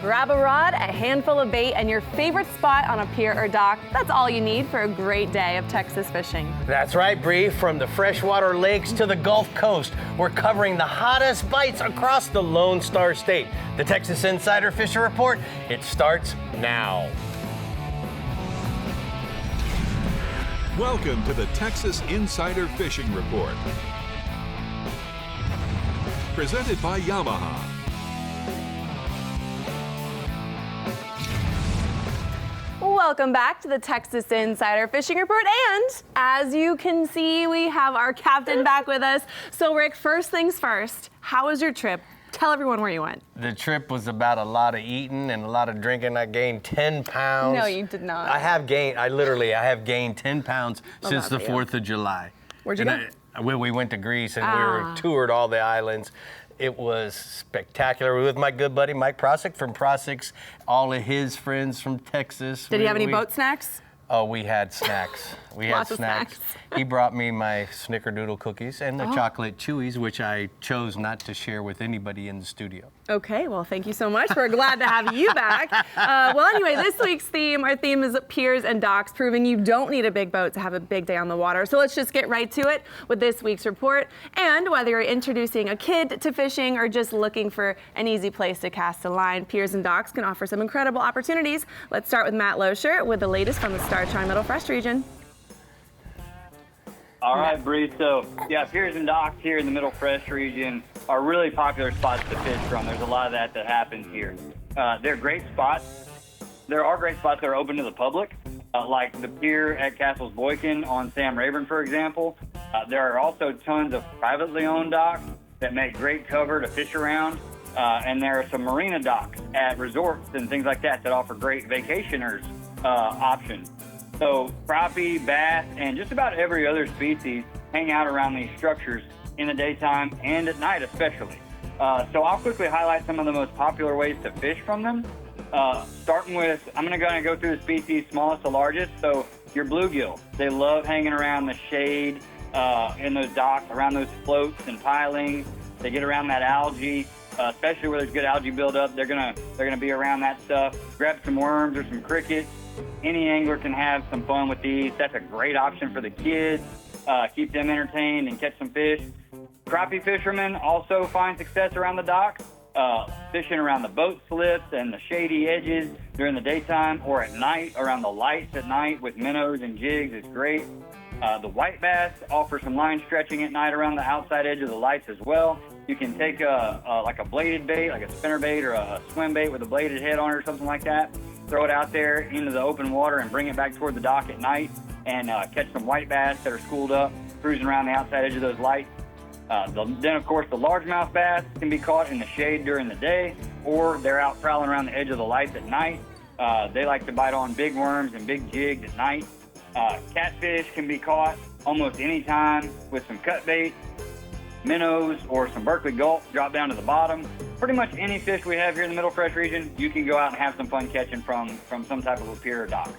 Grab a rod, a handful of bait, and your favorite spot on a pier or dock. That's all you need for a great day of Texas fishing. That's right, Bree. From the freshwater lakes to the Gulf Coast, we're covering the hottest bites across the Lone Star State. The Texas Insider Fishing Report, it starts now. Welcome to the Texas Insider Fishing Report. Presented by Yamaha. Welcome back to the Texas Insider Fishing Report, and as you can see, we have our captain back with us. So Rick, first things first, how was your trip? Tell everyone where you went. The trip was about a lot of eating and a lot of drinking. I gained 10 pounds. No, you did not. I have gained 10 pounds since the 4th of July. Where'd you go? We went to Greece and we toured all the islands. It was spectacular. We were with my good buddy Mike Prosick from Prosick's, all of his friends from Texas. Did he have any boat snacks? Oh, we had snacks. We had snacks. He brought me my snickerdoodle cookies and the chocolate chewies, which I chose not to share with anybody in the studio. Okay, well, thank you so much. We're glad to have you back. Well, anyway, this week's our theme is piers and docks, proving you don't need a big boat to have a big day on the water. So let's just get right to it with this week's report. And whether you're introducing a kid to fishing or just looking for an easy place to cast a line, piers and docks can offer some incredible opportunities. Let's start with Matt Losher with the latest from the Star Tri-Middle Fresh region. All right, Bree. So, piers and docks here in the Middle Fresh region are really popular spots to fish from. There's a lot of that happens here. They're great spots. There are great spots that are open to the public, like the pier at Castles Boykin on Sam Rayburn, for example. There are also tons of privately owned docks that make great cover to fish around. And there are some marina docks at resorts and things like that offer great vacationers options. So crappie, bass, and just about every other species hang out around these structures in the daytime and at night especially. So I'll quickly highlight some of the most popular ways to fish from them. Starting with, I'm going to go through the species smallest to largest. So your bluegill, they love hanging around the shade in those docks, around those floats and pilings. They get around that algae, especially where there's good algae buildup. They're gonna be around that stuff. Grab some worms or some crickets. Any angler can have some fun with these. That's a great option for the kids. Keep them entertained and catch some fish. Crappie fishermen also find success around the docks. Fishing around the boat slips and the shady edges during the daytime or at night around the lights at night with minnows and jigs is great. The white bass offer some line stretching at night around the outside edge of the lights as well. You can take like a bladed bait, like a spinner bait or a swim bait with a bladed head on it or something like that. Throw it out there into the open water and bring it back toward the dock at night and catch some white bass that are schooled up, cruising around the outside edge of those lights. Then, of course, the largemouth bass can be caught in the shade during the day, or they're out prowling around the edge of the lights at night. They like to bite on big worms and big jigs at night. Catfish can be caught almost any time with some cut bait, minnows, or some Berkeley gulp drop down to the bottom. Pretty much any fish we have here in the Middle Fresh region, you can go out and have some fun catching from some type of a pier or dock.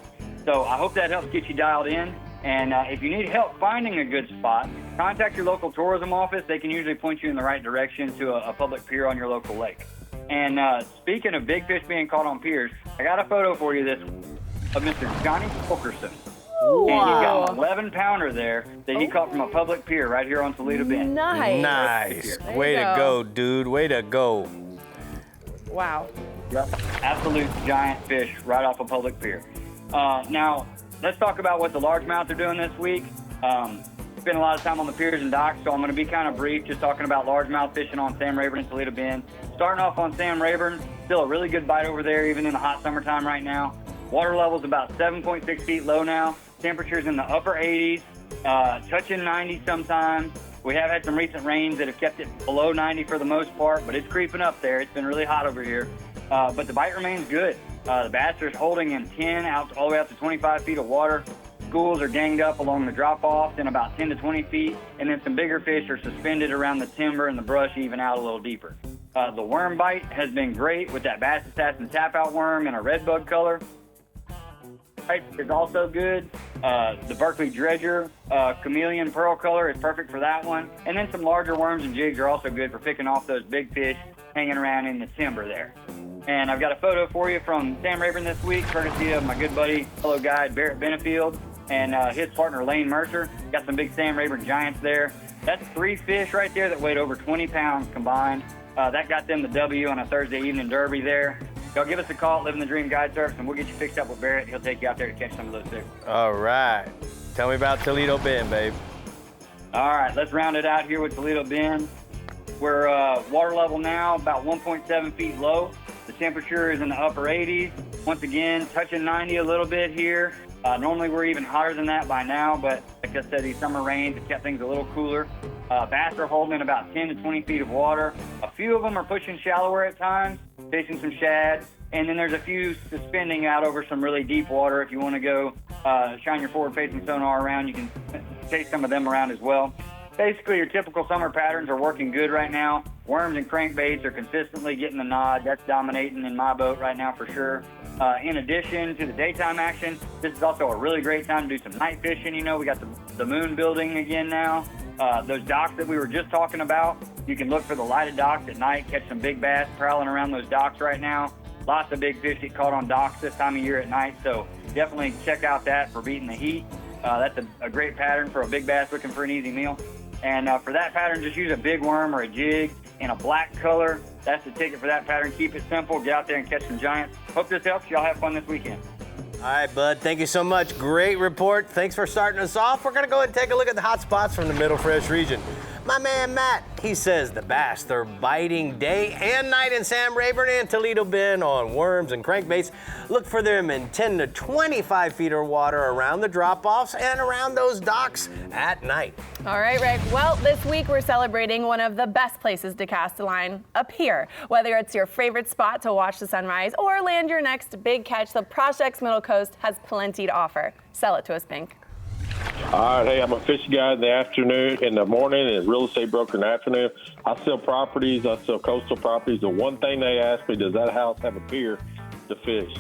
So I hope that helps get you dialed in. And if you need help finding a good spot, contact your local tourism office. They can usually point you in the right direction to a public pier on your local lake. And speaking of big fish being caught on piers, I got a photo for you of Mr. Johnny Fulkerson. Wow. And he got an 11-pounder there that he caught from a public pier right here on Toledo Bend. Nice. Way to go, dude. Way to go. Wow. Yep. Absolute giant fish right off a public pier. Now, let's talk about what the largemouth are doing this week. Spent a lot of time on the piers and docks, so I'm going to be kind of brief, just talking about largemouth fishing on Sam Rayburn and Toledo Bend. Starting off on Sam Rayburn, still a really good bite over there, even in the hot summertime right now. Water level's about 7.6 feet low now. Temperatures in the upper 80s, touching 90 sometimes. We have had some recent rains that have kept it below 90 for the most part, but it's creeping up there. It's been really hot over here. But the bite remains good. The bass are holding in 10 all the way up to 25 feet of water. Schools are ganged up along the drop-offs in about 10 to 20 feet, and then some bigger fish are suspended around the timber and the brush even out a little deeper. The worm bite has been great with that Bass Assassin tap-out worm in a red bug color. Is also good. The Berkeley Dredger chameleon pearl color is perfect for that one. And then some larger worms and jigs are also good for picking off those big fish hanging around in the timber there. And I've got a photo for you from Sam Rayburn this week, courtesy of my good buddy, fellow guide Barrett Benefield, and his partner Lane Mercer. Got some big Sam Rayburn giants there. That's 3 fish right there that weighed over 20 pounds combined. That got them the W on a Thursday evening derby there. Y'all give us a call at Living the Dream Guide Service, and we'll get you fixed up with Barrett. He'll take you out there to catch some of those fish. All right. Tell me about Toledo Bend, babe. All right, let's round it out here with Toledo Bend. We're water level now about 1.7 feet low. The temperature is in the upper 80s. Once again, touching 90 a little bit here. Normally we're even hotter than that by now, but like I said, these summer rains have kept things a little cooler. Bass are holding in about 10 to 20 feet of water. A few of them are pushing shallower at times, chasing some shad. And then there's a few suspending out over some really deep water. If you want to go shine your forward-facing sonar around, you can chase some of them around as well. Basically, your typical summer patterns are working good right now. Worms and crankbaits are consistently getting the nod. That's dominating in my boat right now for sure. In addition to the daytime action, this is also a really great time to do some night fishing. You know, we got the moon building again now. Those docks that we were just talking about, you can look for the lighted docks at night, catch some big bass prowling around those docks right now. Lots of big fish get caught on docks this time of year at night, so definitely check out that for beating the heat. That's a great pattern for a big bass looking for an easy meal. And for that pattern, just use a big worm or a jig in a black color. That's the ticket for that pattern. Keep it simple. Get out there and catch some giants. Hope this helps. Y'all have fun this weekend. All right, bud. Thank you so much. Great report. Thanks for starting us off. We're going to go ahead and take a look at the hot spots from the Middle Fresh region. My man Matt, he says the bass, they're biting day and night in Sam Rayburn and Toledo Bend on worms and crankbaits. Look for them in 10 to 25 feet of water around the drop-offs and around those docks at night. All right, Rick. Well, this week we're celebrating one of the best places to cast a line, a pier. Whether it's your favorite spot to watch the sunrise or land your next big catch, the Project's Middle Coast has plenty to offer. Sell it to us, Pink. All right, hey, I'm a fishing guy in the afternoon, in the morning, and a real estate broker in the afternoon. I sell properties, I sell coastal properties. The one thing they ask me, does that house have a pier to fish?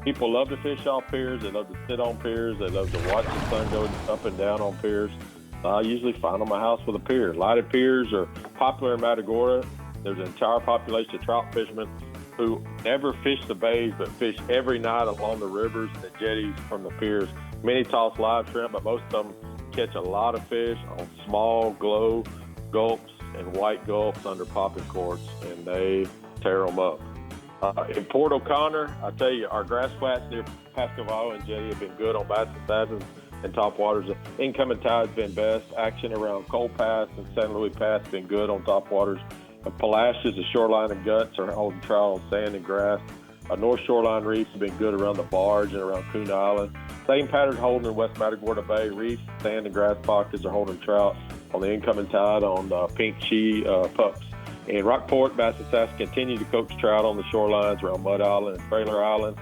People love to fish off piers. They love to sit on piers. They love to watch the sun go up and down on piers. I usually find on my house with a pier. Lighted piers are popular in Matagorda. There's an entire population of trout fishermen who never fish the bays but fish every night along the rivers and the jetties from the piers. Many toss live shrimp, but most of them catch a lot of fish on small glow gulps and white gulps under popping corks, and they tear them up. In Port O'Connor, I tell you, our grass flats near Pascaval and Jetty have been good on bass and assassins and top waters. The incoming tide's been best. Action around Cole Pass and San Luis Pass has been good on top waters. Palacios, the Shoreline and Guts are holding trout on sand and grass. North Shoreline reefs have been good around the barge and around Coon Island. Same pattern holding in West Matagorda Bay. Reefs, sand, and grass pockets are holding trout on the incoming tide on pink pups. In Rockport, Bass and Sass continue to coax trout on the shorelines around Mud Island and Trailer Island.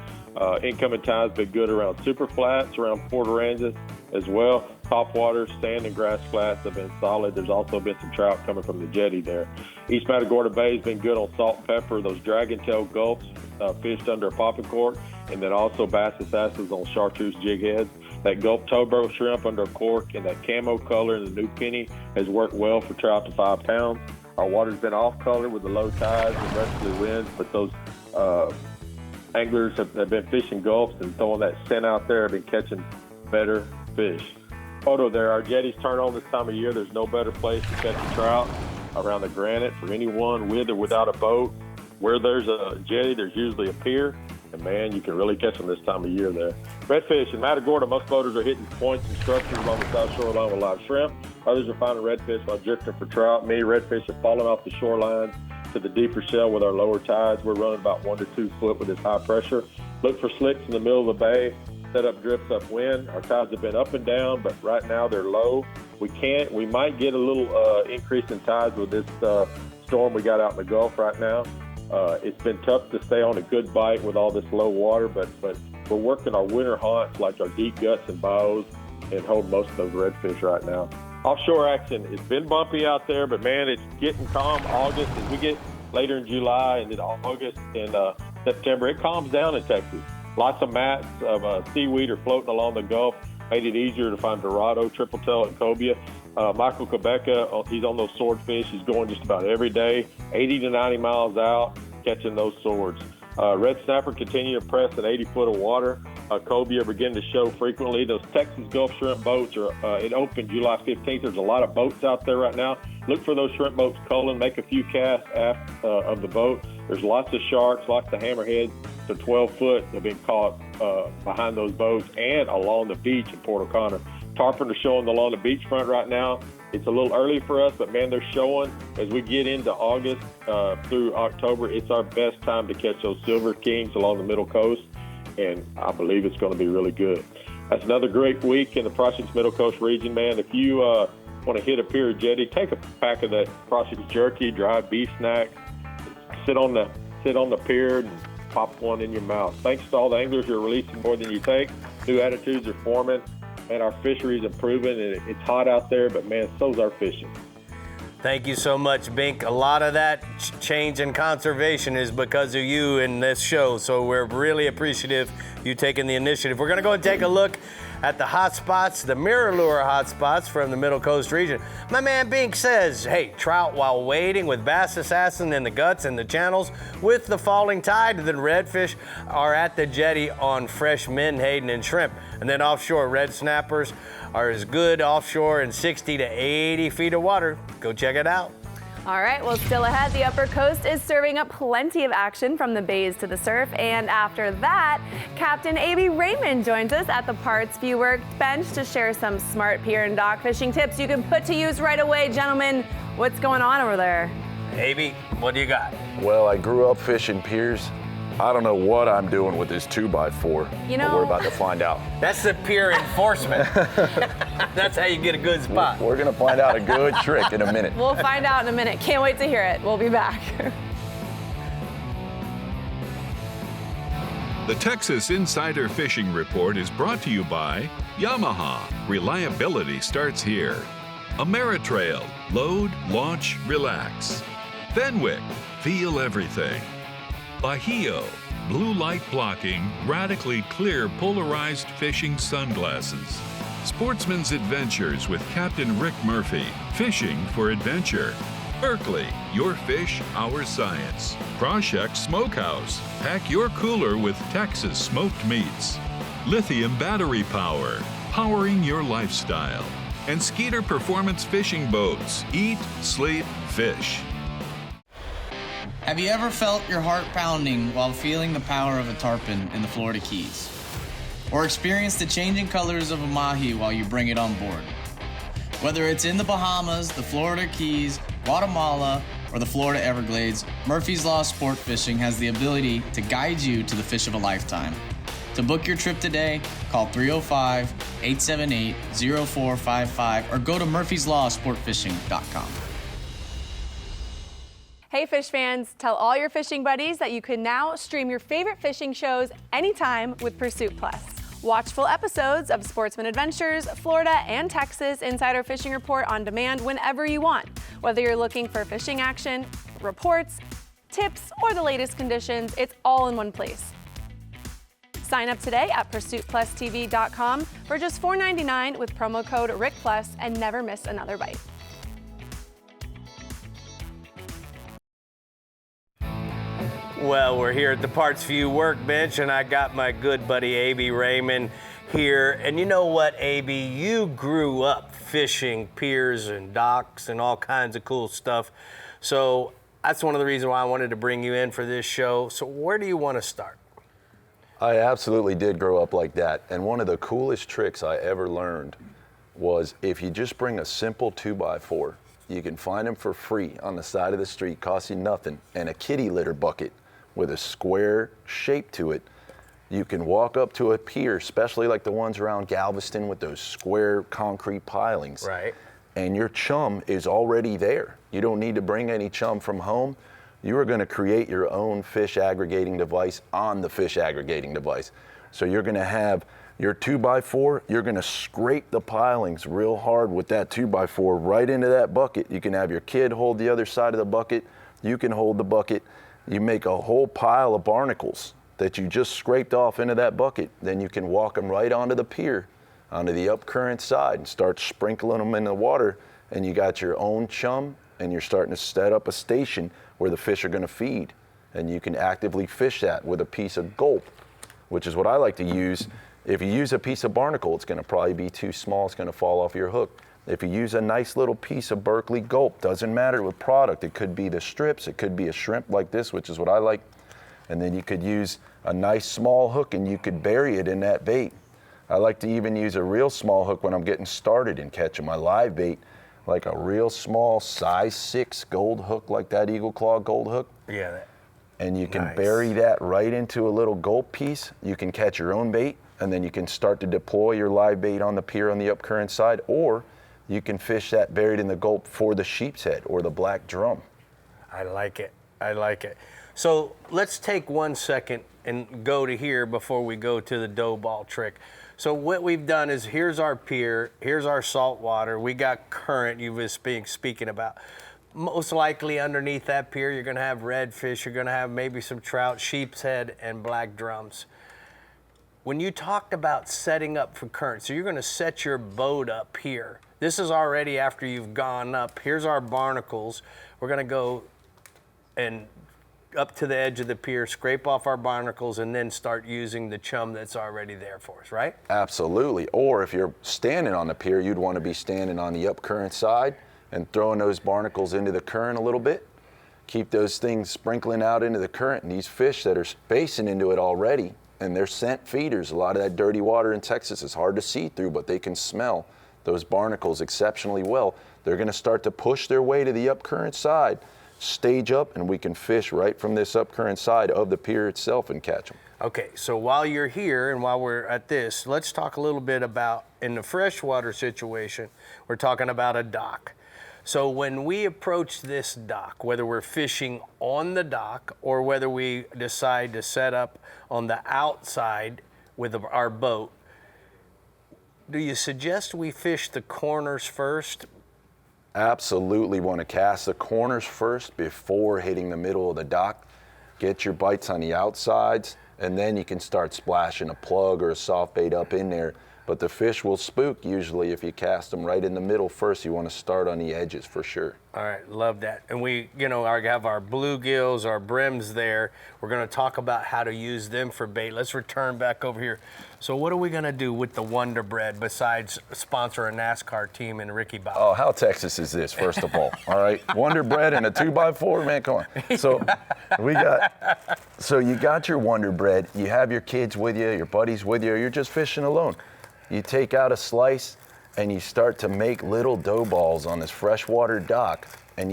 Incoming tide's been good around Super Flats, around Port Aransas as well. Top waters, sand and grass flats have been solid. There's also been some trout coming from the jetty there. East Matagorda Bay has been good on salt and pepper. Those dragon tail gulps fished under a popping cork, and then also bass assassins on chartreuse jig heads. That gulp towbro shrimp under a cork and that camo color in the new penny has worked well for trout to 5 pounds. Our water's been off color with the low tides and westerly winds, but those anglers have been fishing gulps and throwing that scent out there, have been catching better fish. Photo there, our jetties turn on this time of year. There's no better place to catch a trout around the granite for anyone with or without a boat. Where there's a jetty, there's usually a pier, and man, you can really catch them this time of year there. Redfish in Matagorda, most boaters are hitting points and structures along the south shoreline with live shrimp. Others are finding redfish while drifting for trout. Many redfish are falling off the shorelines to the deeper shell with our lower tides. We're running about 1 to 2 foot with this high pressure. Look for slicks in the middle of the bay. Set up drifts upwind. Our tides have been up and down, but right now they're low. We might get a little increase in tides with this storm we got out in the Gulf right now. It's been tough to stay on a good bite with all this low water, but we're working our winter haunts like our deep guts and bows and hold most of those redfish right now. Offshore action, it's been bumpy out there, but man, it's getting calm. August, as we get later in July and then August and September, it calms down in Texas. Lots of mats of seaweed are floating along the Gulf, made it easier to find Dorado, triple tail, and cobia. Michael Quebeca, he's on those swordfish. He's going just about every day, 80 to 90 miles out, catching those swords. Red snapper continue to press at 80 foot of water. Cobia begin to show frequently. Those Texas Gulf shrimp boats it opened July 15th. There's a lot of boats out there right now. Look for those shrimp boats culling. Make a few casts aft of the boat. There's lots of sharks, lots of hammerheads to 12 foot that have been caught behind those boats and along the beach in Port O'Connor. Tarpon are showing along the beachfront right now. It's a little early for us, but man, they're showing. As we get into August through October, it's our best time to catch those silver kings along the middle coast, and I believe it's going to be really good. That's another great week in the Prosciut's Middle Coast region, man. If you want to hit a pier jetty, take a pack of that Prosciut's jerky, dry beef snack, sit on the pier and pop one in your mouth. Thanks to all the anglers who are releasing more than you take. New attitudes are forming. And our fisheries improving, and it's hot out there, but man, so's our fishing. Thank you so much, Bink. A lot of that change in conservation is because of you in this show, so we're really appreciative you taking the initiative. We're gonna go and take a look at the hot spots, the mirror lure hot spots from the Middle Coast region. My man Bink says, hey, trout while wading with bass assassin in the guts and the channels with the falling tide, then redfish are at the jetty on fresh menhaden and shrimp. And then offshore, red snappers are as good offshore in 60 to 80 feet of water. Go check it out. All right, well, still ahead, the Upper Coast is serving up plenty of action from the bays to the surf. And after that, Captain A.B. Raymond joins us at the Parts View Workbench to share some smart pier and dock fishing tips you can put to use right away. Gentlemen, what's going on over there? A.B., what do you got? Well, I grew up fishing piers. I don't know what I'm doing with this 2x4, You know, but we're about to find out. That's the pier enforcement. That's how you get a good spot. We're gonna find out a good trick in a minute. We'll find out in a minute. Can't wait to hear it. We'll be back. The Texas Insider Fishing Report is brought to you by Yamaha. Reliability starts here. Ameritrail. Load, launch, relax. Fenwick. Feel everything. Bahio. Blue light blocking, radically clear polarized fishing sunglasses. Sportsman's Adventures with Captain Rick Murphy. Fishing for adventure. Berkeley, your fish, our science. Proshek Smokehouse. Pack your cooler with Texas smoked meats. Lithium battery power, powering your lifestyle. And Skeeter Performance Fishing Boats. Eat, sleep, fish. Have you ever felt your heart pounding while feeling the power of a tarpon in the Florida Keys? Or experienced the changing colors of a mahi while you bring it on board? Whether it's in the Bahamas, the Florida Keys, Guatemala, or the Florida Everglades, Murphy's Law Sport Fishing has the ability to guide you to the fish of a lifetime. To book your trip today, call 305-878-0455 or go to murphyslawsportfishing.com. Hey fish fans, tell all your fishing buddies that you can now stream your favorite fishing shows anytime with Pursuit Plus. Watch full episodes of Sportsman Adventures, Florida and Texas Insider Fishing Report on demand whenever you want. Whether you're looking for fishing action, reports, tips, or the latest conditions, it's all in one place. Sign up today at PursuitPlusTV.com for just $4.99 with promo code RickPlus and never miss another bite. Well, we're here at the Parts View Workbench, and I got my good buddy A.B. Raymond here. And you know what, A.B., you grew up fishing piers and docks and all kinds of cool stuff. So that's one of the reasons why I wanted to bring you in for this show. So where do you want to start? I absolutely did grow up like that. And one of the coolest tricks I ever learned was if you just bring a simple 2x4, you can find them for free on the side of the street, cost you nothing, and a kitty litter bucket with a square shape to it. You can walk up to a pier, especially like the ones around Galveston with those square concrete pilings. Right. And your chum is already there. You don't need to bring any chum from home. You are gonna create your own fish aggregating device on the fish aggregating device. So you're gonna have your 2x4, you're gonna scrape the pilings real hard with that 2x4 right into that bucket. You can have your kid hold the other side of the bucket. You can hold the bucket. You make a whole pile of barnacles that you just scraped off into that bucket. Then you can walk them right onto the pier, onto the upcurrent side, and start sprinkling them in the water. And you got your own chum, and you're starting to set up a station where the fish are gonna feed. and you can actively fish that with a piece of gulp, which is what I like to use. If you use a piece of barnacle, it's gonna probably be too small, it's gonna fall off your hook. If you use a nice little piece of Berkeley gulp, doesn't matter what product, it could be the strips, it could be a shrimp like this, which is what I like. And then you could use a nice small hook and you could bury it in that bait. I like to even use a real small hook when I'm getting started in catching my live bait, like a real small size 6 gold hook, like that Eagle Claw gold hook. Yeah. And you can Nice. bury that right into a little gulp piece. You can catch your own bait, and then you can start to deploy your live bait on the pier on the upcurrent side, or you can fish that buried in the gulp for the sheepshead or the black drum. I like it. I like it. So let's take 1 second and go to here before we go to the dough ball trick. So what we've done is here's our pier, here's our salt water. We got current you was speaking about. Most likely underneath that pier, you're gonna have redfish, you're gonna have maybe some trout, sheepshead, and black drums. When you talked about setting up for current, so you're gonna set your boat up here. This is already after you've gone up. Here's our barnacles. We're gonna go and up to the edge of the pier, scrape off our barnacles, and then start using the chum that's already there for us, right? Absolutely. Or if you're standing on the pier, you'd want to be standing on the upcurrent side and throwing those barnacles into the current a little bit. Keep those things sprinkling out into the current, and these fish that are spacing into it already, and they're scent feeders. A lot of that dirty water in Texas is hard to see through, but they can smell those barnacles exceptionally well. They're going to start to push their way to the upcurrent side, stage up, and we can fish right from this upcurrent side of the pier itself and catch them. Okay, so while you're here and while we're at this, let's talk a little bit about, in the freshwater situation, we're talking about a dock. So when we approach this dock, whether we're fishing on the dock or whether we decide to set up on the outside with our boat, do you suggest we fish the corners first? Absolutely want to cast the corners first before hitting the middle of the dock. Get your bites on the outsides, and then you can start splashing a plug or a soft bait up in there. But the fish will spook usually if you cast them right in the middle first. You want to start on the edges for sure. All right, love that. And we, have our bluegills, our brims there. We're going to talk about how to use them for bait. Let's return back over here. So what are we going to do with the Wonder Bread besides sponsor a NASCAR team and Ricky Bobby? Oh, how Texas is this, first of all? All right, Wonder Bread and a 2x4, man, come on. So you got your Wonder Bread. You have your kids with you, your buddies with you, or you're just fishing alone. You take out a slice and you start to make little dough balls on this freshwater dock, and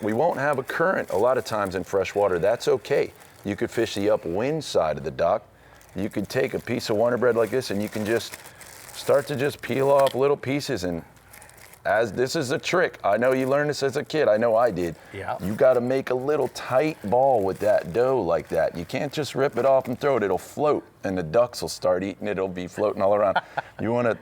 we won't have a current a lot of times in freshwater. That's okay. You could fish the upwind side of the dock. You could take a piece of Wonder Bread like this and you can just start to just peel off little pieces. And as this is a trick, I know you learned this as a kid, I know I did. Yeah. You gotta make a little tight ball with that dough like that. You can't just rip it off and throw it, it'll float and the ducks will start eating it, it'll be floating all around. You wanna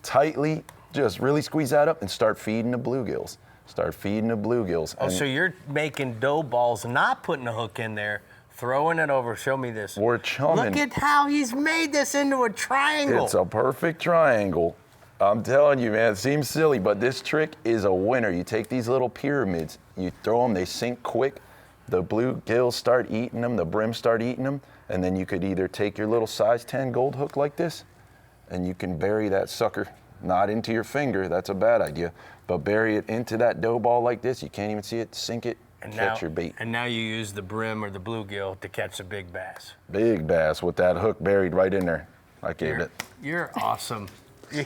tightly just really squeeze that up and start feeding the bluegills. Start feeding the bluegills. Oh, so you're making dough balls, not putting a hook in there, throwing it over. Show me this. We're chumming. Look at how he's made this into a triangle. It's a perfect triangle. I'm telling you, man, it seems silly, but this trick is a winner. You take these little pyramids, you throw them, they sink quick. The bluegills start eating them, the brims start eating them, and then you could either take your little size 10 gold hook like this, and you can bury that sucker, not into your finger, that's a bad idea, but bury it into that dough ball like this. You can't even see it, sink it, and catch your bait. And now you use the brim or the bluegill to catch a big bass. Big bass with that hook buried right in there. I gave it. You're awesome.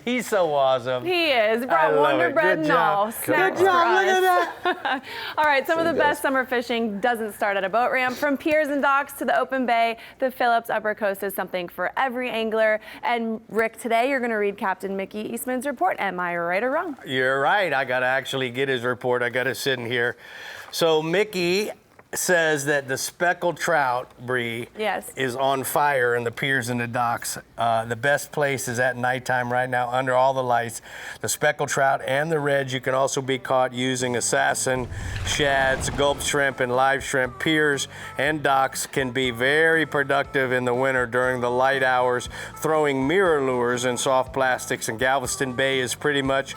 He's so awesome. He is. I Brought love Wonder it. Bread Good and job. all. Good Snacks job. for Look at us. that. All right, some of the you best guys. summer fishing doesn't start at a boat ramp. From piers and docks to the open bay, the Phillips Upper Coast is something for every angler. And Rick, today you're going to read Captain Mickey Eastman's report. Am I right or wrong? You're right. I got to actually get his report. I got to sit in here. So Mickey says that the speckled trout, Bree, Yes. is on fire in the piers and the docks. The best place is at nighttime right now under all the lights. The speckled trout and the reds, you can also be caught using assassin, shads, gulp shrimp, and live shrimp. Piers and docks can be very productive in the winter during the light hours, throwing mirror lures and soft plastics. And Galveston Bay is pretty much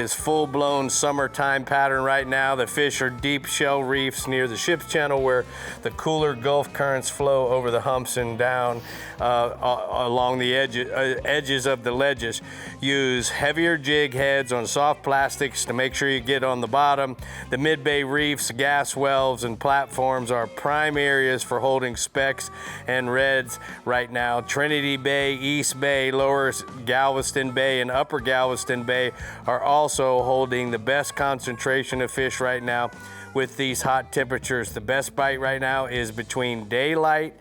full-blown summertime pattern right now. The fish are deep shell reefs near the ship's channel where the cooler Gulf currents flow over the humps and down along the edges of the ledges. Use heavier jig heads on soft plastics to make sure you get on the bottom. The mid-bay reefs, gas wells, and platforms are prime areas for holding specks and reds right now. Trinity Bay, East Bay, Lower Galveston Bay, and Upper Galveston Bay are also holding the best concentration of fish right now with these hot temperatures. The best bite right now is between daylight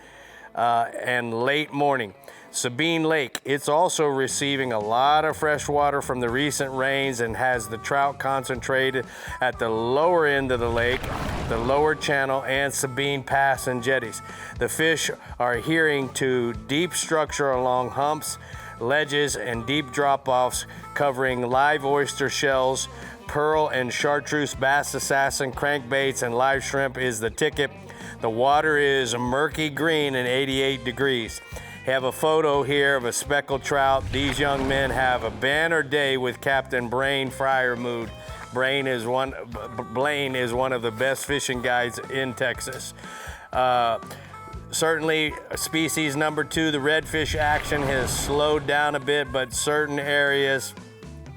and late morning. Sabine Lake, it's also receiving a lot of fresh water from the recent rains and has the trout concentrated at the lower end of the lake, the lower channel, and Sabine Pass and jetties. The fish are adhering to deep structure along humps, ledges, and deep drop-offs covering live oyster shells, pearl and chartreuse bass assassin, crankbaits, and live shrimp is the ticket. The water is murky green and 88 degrees. Have a photo here of a speckled trout. These young men have a banner day with Captain Blaine Fryermood. Blaine is one of the best fishing guides in Texas. Certainly, species number 2, the redfish action has slowed down a bit, but certain areas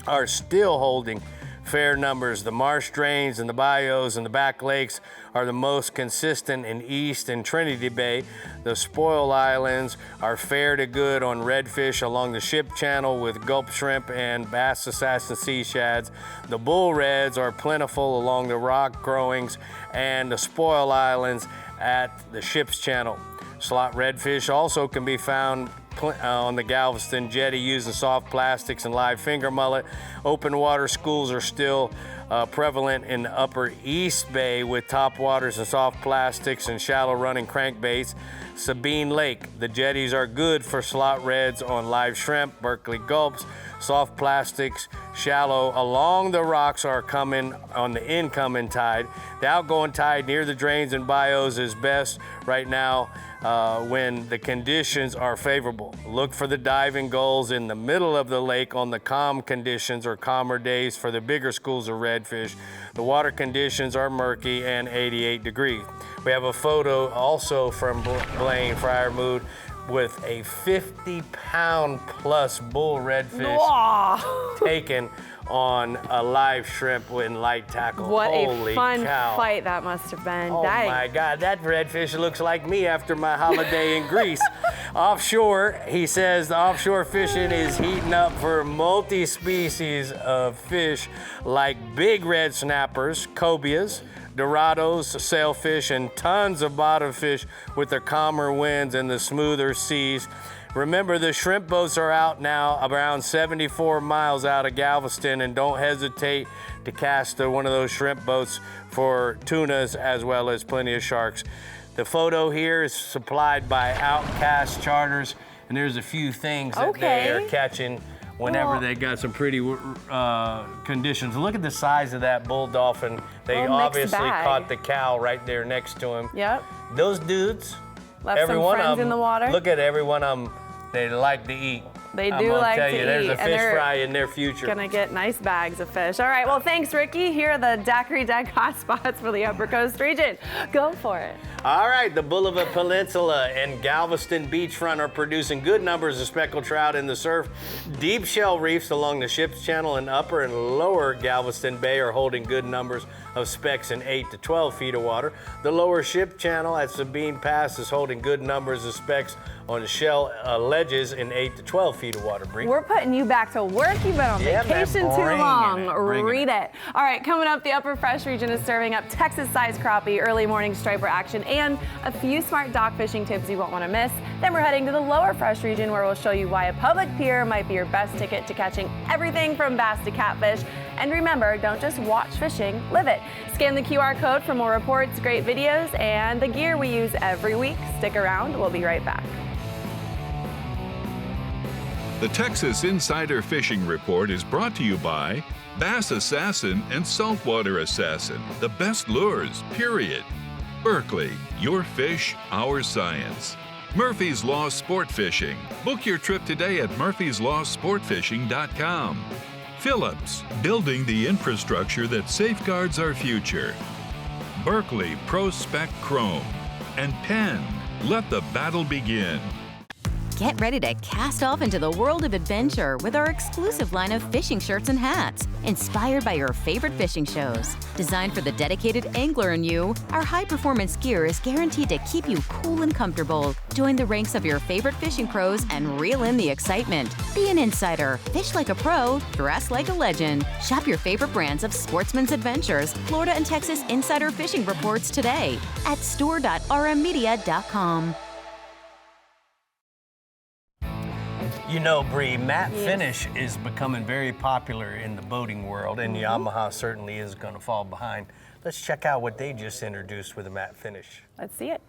are still holding fair numbers. The marsh drains and the bayous and the back lakes are the most consistent in East and Trinity Bay. The spoil islands are fair to good on redfish along the ship channel with gulp shrimp and bass assassin sea shads. The bull reds are plentiful along the rock growings and the spoil islands at the ship's channel. Slot redfish also can be found on the Galveston jetty using soft plastics and live finger mullet. Open water schools are still prevalent in the upper East Bay with top waters and soft plastics and shallow running crankbaits. Sabine Lake, the jetties are good for slot reds on live shrimp, Berkeley gulps. Soft plastics, shallow along the rocks are coming on the incoming tide. The outgoing tide near the drains and bayous is best right now when the conditions are favorable. Look for the diving gulls in the middle of the lake on the calm conditions or calmer days for the bigger schools of redfish. The water conditions are murky and 88 degrees. We have a photo also from Blaine Fryermood with a 50-pound plus bull redfish taken on a live shrimp in light tackle. What Holy a fun cow. fight that must have been. Oh Dang. my God, that redfish looks like me after my holiday in Greece. Offshore, he says the offshore fishing is heating up for multi-species of fish like big red snappers, cobias, dorados, sailfish, and tons of bottom fish with the calmer winds and the smoother seas. Remember, the shrimp boats are out now around 74 miles out of Galveston, and don't hesitate to cast one of those shrimp boats for tunas as well as plenty of sharks. The photo here is supplied by Outcast Charters, and there's a few things that they are catching whenever they got some pretty conditions. Look at the size of that bull dolphin. They obviously caught the cow right there next to him. Yep. Those dudes, Left every some one friends of them, in the water. look at every one of them, they like to eat. They I'm do gonna like tell to you, eat. there's a and fish they're fry in their future. Gonna get nice bags of fish. All right, well, thanks, Ricky. Here are the daiquiri deck hotspots for the Upper Coast region. Go for it. All right, the Boulevard Peninsula and Galveston beachfront are producing good numbers of speckled trout in the surf. Deep shell reefs along the ship's channel and upper and lower Galveston Bay are holding good numbers of specks in 8 to 12 feet of water. The lower ship channel at Sabine Pass is holding good numbers of specks on shell ledges in 8 to 12 feet of water. Bree. We're putting you back to work. You've been on vacation too long. Read it. All right, coming up, the Upper Fresh region is serving up Texas-sized crappie, early morning striper action, and a few smart dock fishing tips you won't want to miss. Then we're heading to the Lower Fresh region where we'll show you why a public pier might be your best ticket to catching everything from bass to catfish. And remember, don't just watch fishing, live it. Scan the QR code for more reports, great videos, and the gear we use every week. Stick around, we'll be right back. The Texas Insider Fishing Report is brought to you by Bass Assassin and Saltwater Assassin, the best lures, period. Berkeley, your fish, our science. Murphy's Law Sport Fishing. Book your trip today at murphyslawsportfishing.com. Phillips, building the infrastructure that safeguards our future. Berkeley Pro Spec Chrome. And Penn, let the battle begin. Get ready to cast off into the world of adventure with our exclusive line of fishing shirts and hats, inspired by your favorite fishing shows. Designed for the dedicated angler in you, our high-performance gear is guaranteed to keep you cool and comfortable. Join the ranks of your favorite fishing pros and reel in the excitement. Be an insider, fish like a pro, dress like a legend. Shop your favorite brands of Sportsman's Adventures, Florida and Texas Insider Fishing Reports today at store.rmmedia.com. You know, Bree, matte finish is becoming very popular in the boating world, and Yamaha certainly is going to fall behind. Let's check out what they just introduced with a matte finish. Let's see it.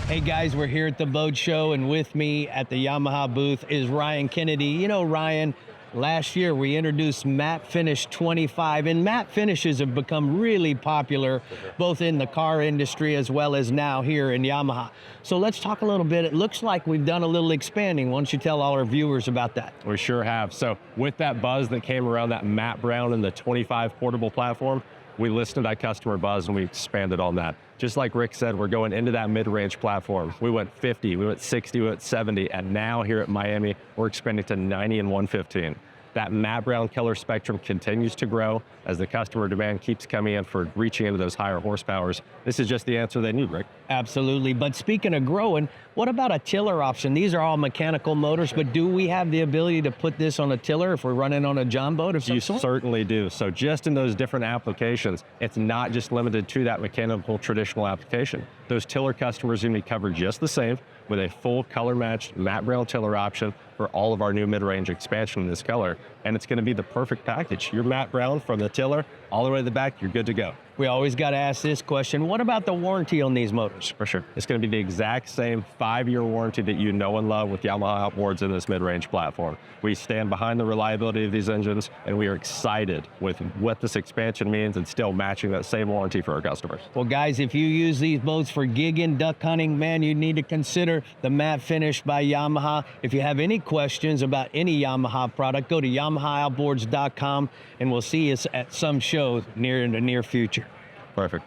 Hey guys, we're here at the boat show, and with me at the Yamaha booth is Ryan Kennedy. You know, Ryan, last year we introduced Matte Finish 25, and matte finishes have become really popular both in the car industry as well as now here in Yamaha. So let's talk a little bit. It looks like we've done a little expanding. Why don't you tell all our viewers about that? We sure have. So with that buzz that came around that matte brown and the 25 portable platform, we listened to that customer buzz and we expanded on that. Just like Rick said, we're going into that mid-range platform. We went 50, we went 60, we went 70, and now here at Miami, we're expanding to 90 and 115. That matte brown color spectrum continues to grow as the customer demand keeps coming in for reaching into those higher horsepowers. This is just the answer they need, Rick. Absolutely. But speaking of growing, what about a tiller option? These are all mechanical motors, but do we have the ability to put this on a tiller if we're running on a John boat of some You sort? certainly do. So just in those different applications, it's not just limited to that mechanical traditional application. Those tiller customers are going to be covered just the same with a full color matched matte brown tiller option for all of our new mid-range expansion in this color. And it's going to be the perfect package. Your matte brown from the tiller all the way to the back, you're good to go. We always got to ask this question. What about the warranty on these motors? For sure. It's going to be the exact same 5-year warranty that you know and love with Yamaha outboards in this mid-range platform. We stand behind the reliability of these engines, and we are excited with what this expansion means and still matching that same warranty for our customers. Well, guys, if you use these boats for gigging, duck hunting, man, you need to consider the matte finish by Yamaha. If you have any questions about any Yamaha product, go to YamahaOutboards.com, and we'll see you at some show in the near future. Perfect.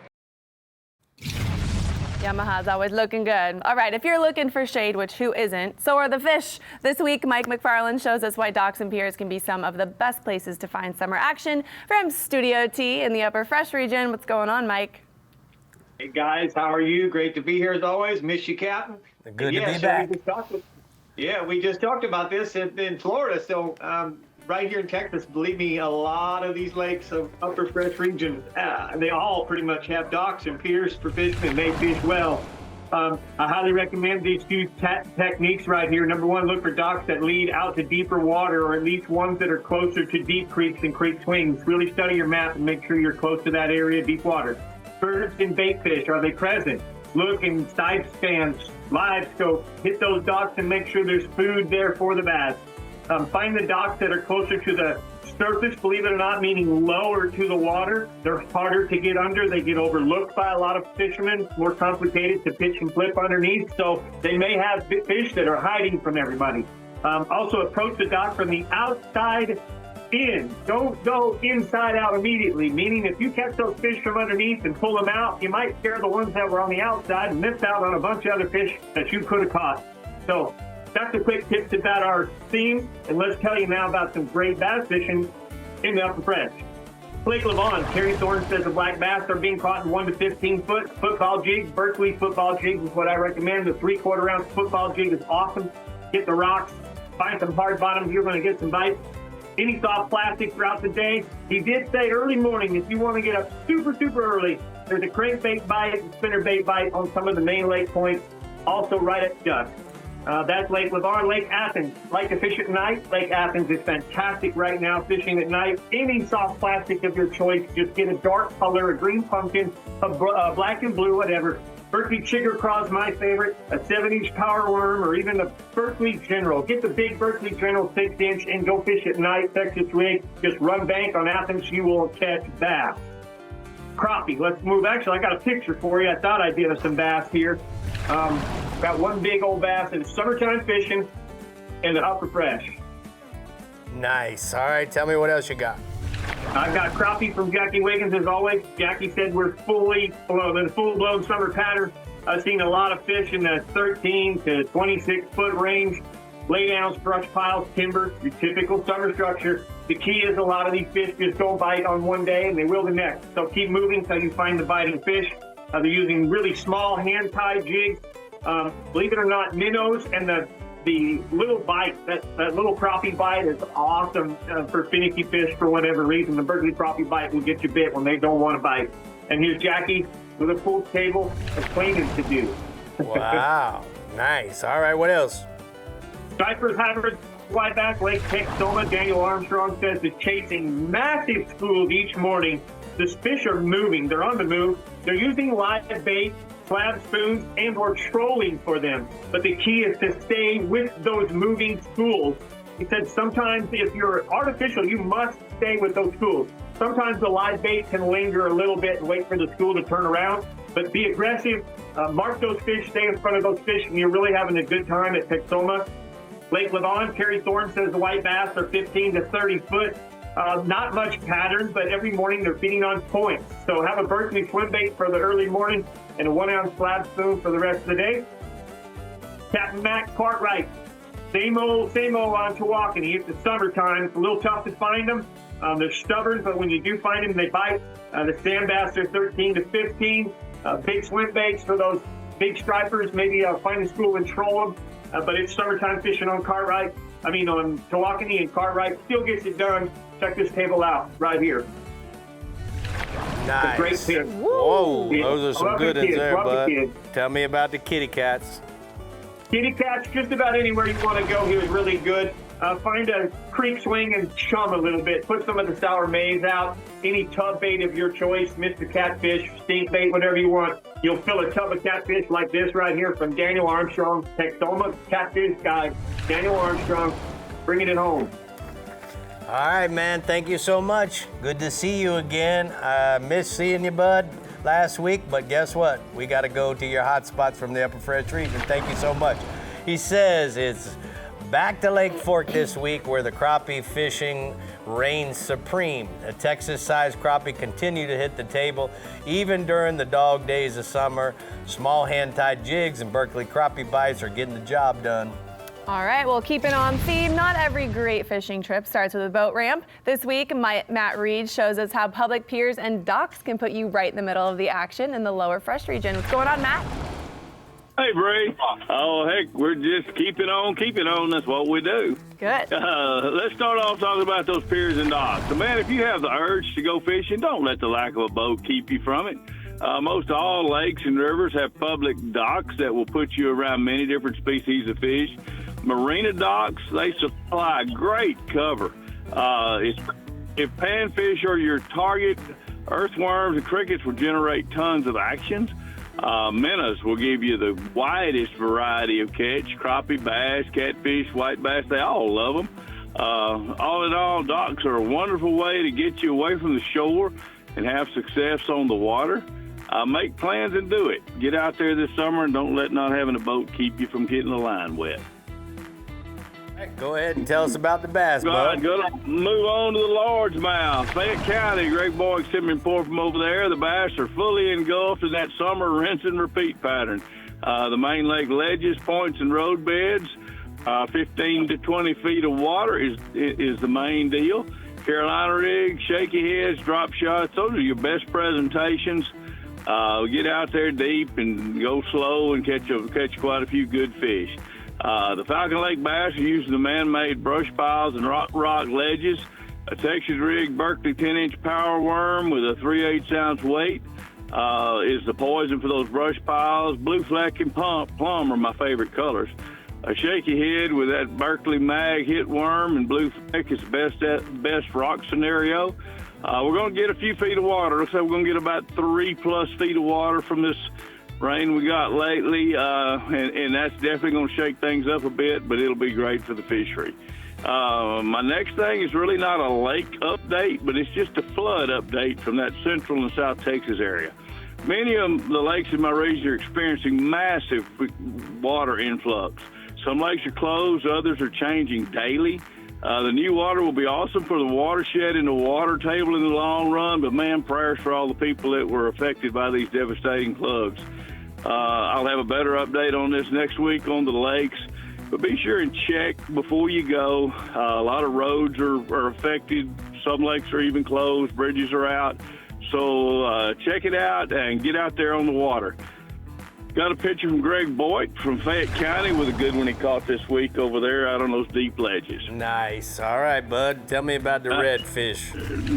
Yamaha's always looking good. All right, if you're looking for shade, which who isn't, so are the fish. This week, Mike McFarland shows us why docks and piers can be some of the best places to find summer action. From Studio T in the Upper Fresh region, what's going on, Mike? Hey guys, how are you? Great to be here as always. Miss you, Captain. Good to be back. We just talked about this in Florida. So right here in Texas, believe me, a lot of these lakes of Upper Fresh region, they all pretty much have docks and piers for fishermen. They fish well. I highly recommend these two techniques right here. Number one, look for docks that lead out to deeper water, or at least ones that are closer to deep creeks and creek swings. Really study your map and make sure you're close to that area, deep water. Birds and bait fish, are they present? Look in side stands, live scope, hit those docks and make sure there's food there for the bass. Find the docks that are closer to the surface, believe it or not, meaning lower to the water. They're harder to get under. They get overlooked by a lot of fishermen, more complicated to pitch and flip underneath. So they may have fish that are hiding from everybody. Also approach the dock from the outside in. Don't go inside out immediately, meaning if you catch those fish from underneath and pull them out, you might scare the ones that were on the outside and miss out on a bunch of other fish that you could have caught. So that's the quick tips about our theme, and let's tell you now about some great bass fishing in the Upper Fresh. Lake Levon, Terry Thorne says the black bass are being caught in 1 to 15 foot football jigs. Berkeley football jigs is what I recommend. The 3/4 ounce football jig is awesome. Hit the rocks, find some hard bottoms, you're going to get some bites. Any soft plastic throughout the day. He did say early morning, if you want to get up super, super early, there's a crankbait bite, a spinnerbait bite on some of the main lake points, also right at dusk. That's Lake Levon. Lake Athens, like to fish at night. Lake Athens is fantastic right now fishing at night. Any soft plastic of your choice, just get a dark color, a green pumpkin, a black and blue, whatever. Berkeley Chigger Craw's my favorite, a 7-inch power worm, or even the Berkeley General. Get the big Berkeley General 6-inch and go fish at night, Texas rig. Just run bank on Athens, you will catch bass. Crappie, let's move. Actually, I got a picture for you. I thought I did some bass here. Got one big old bass. It's summertime fishing in the Upper Fresh. Nice. All right, tell me what else you got. I've got crappie from Jackie Wiggins as always. Jackie said we're in full-blown summer pattern. I've seen a lot of fish in the 13 to 26-foot range. Laydowns, brush piles, timber, your typical summer structure. The key is a lot of these fish just don't bite on one day and they will the next. So keep moving until you find the biting fish. They're using really small hand-tied jigs. Believe it or not, minnows and the little bite, that little crappie bite is awesome for finicky fish for whatever reason. The Berkeley crappie bite will get you bit when they don't want to bite. And here's Jackie with a full table of cleaning to do. Wow, nice. All right, what else? Stripers, hybrids, whiteback, Lake Texoma. Daniel Armstrong says they're chasing massive schools each morning. The fish are moving. They're on the move. They're using live bait, slab spoons, and or trolling for them. But the key is to stay with those moving schools. He said sometimes if you're artificial, you must stay with those schools. Sometimes the live bait can linger a little bit and wait for the school to turn around. But be aggressive. Mark those fish. Stay in front of those fish, and you're really having a good time at Texoma. Lake Levon, Terry Thorne says the white bass are 15 to 30 foot. Not much pattern, but every morning they're feeding on points. So have a Berkeley swim bait for the early morning and a 1 ounce slab spoon for the rest of the day. Captain Mac Cartwright, same old on Tawakoni. It's the summertime. It's a little tough to find them. They're stubborn, but when you do find them, they bite. The sand bass are 13 to 15. Big swim baits for those big stripers. Maybe find a school and troll them. But it's summertime fishing on on Tawakoni, and Cartwright still gets it done. Check this table out right here. Nice. Great fish. Whoa, those are some good ones there, bud. The Tell me about the kitty cats. kitty cats, just about anywhere you want to go here is really good. Find a creek swing and chum a little bit. Put some of the sour maize out. Any tub bait of your choice, Mr. Catfish, stink bait, whatever you want. You'll fill a tub of catfish like this right here from Daniel Armstrong, Texoma catfish guy. Daniel Armstrong, bringing it home. All right, man. Thank you so much. Good to see you again. I missed seeing you, bud, last week, but guess what? We got to go to your hot spots from the Upper Fresh region. Thank you so much. He says it's back to Lake Fork this week where the crappie fishing reigns supreme. The Texas-sized crappie continue to hit the table even during the dog days of summer. Small hand-tied jigs and Berkeley crappie bites are getting the job done. All right, well, keeping on theme, not every great fishing trip starts with a boat ramp. This week, Matt Reed shows us how public piers and docks can put you right in the middle of the action in the lower fresh region. What's going on, Matt? Hey, Bree. Oh, heck, we're just keeping on. That's what we do. Good. Let's start off talking about those piers and docks. So, man, if you have the urge to go fishing, don't let the lack of a boat keep you from it. Most all lakes and rivers have public docks that will put you around many different species of fish. Marina docks, they supply great cover. If panfish are your target, earthworms and crickets will generate tons of actions. Minnows will give you the widest variety of catch. Crappie, bass, catfish, white bass, they all love them. All in all, docks are a wonderful way to get you away from the shore and have success on the water. Make plans and do it. Get out there this summer and don't let not having a boat keep you from getting the line wet. Go ahead and tell us about the bass, bud. Good. Move on to the largemouth. Fayette County, Great Boy Simmering Port from over there. The bass are fully engulfed in that summer rinse and repeat pattern. The main lake ledges, points, and road beds, 15 to 20 feet of water is the main deal. Carolina rigs, shaky heads, drop shots, those are your best presentations. Get out there deep and go slow and catch quite a few good fish. The Falcon Lake bass are using the man-made brush piles and rock ledges. A Texas rig Berkeley 10-inch power worm with a 3/8 ounce weight is the poison for those brush piles. Blue fleck and plum are my favorite colors. A shaky head with that Berkeley mag hit worm and blue fleck is the best rock scenario. We're going to get a few feet of water. Looks like we're going to get about 3+ feet of water from this rain we got lately, and that's definitely going to shake things up a bit, but it'll be great for the fishery. My next thing is really not a lake update, but it's just a flood update from that central and south Texas area. Many of the lakes in my region are experiencing massive water influx. Some lakes are closed, others are changing daily. The new water will be awesome for the watershed and the water table in the long run, but man, prayers for all the people that were affected by these devastating floods. I'll have a better update on this next week on the lakes, but be sure and check before you go. A lot of roads are affected. Some lakes are even closed. Bridges are out. So check it out and get out there on the water. Got a picture from Greg Boyd from Fayette County with a good one he caught this week over there out on those deep ledges. Nice. All right, bud. Tell me about the redfish.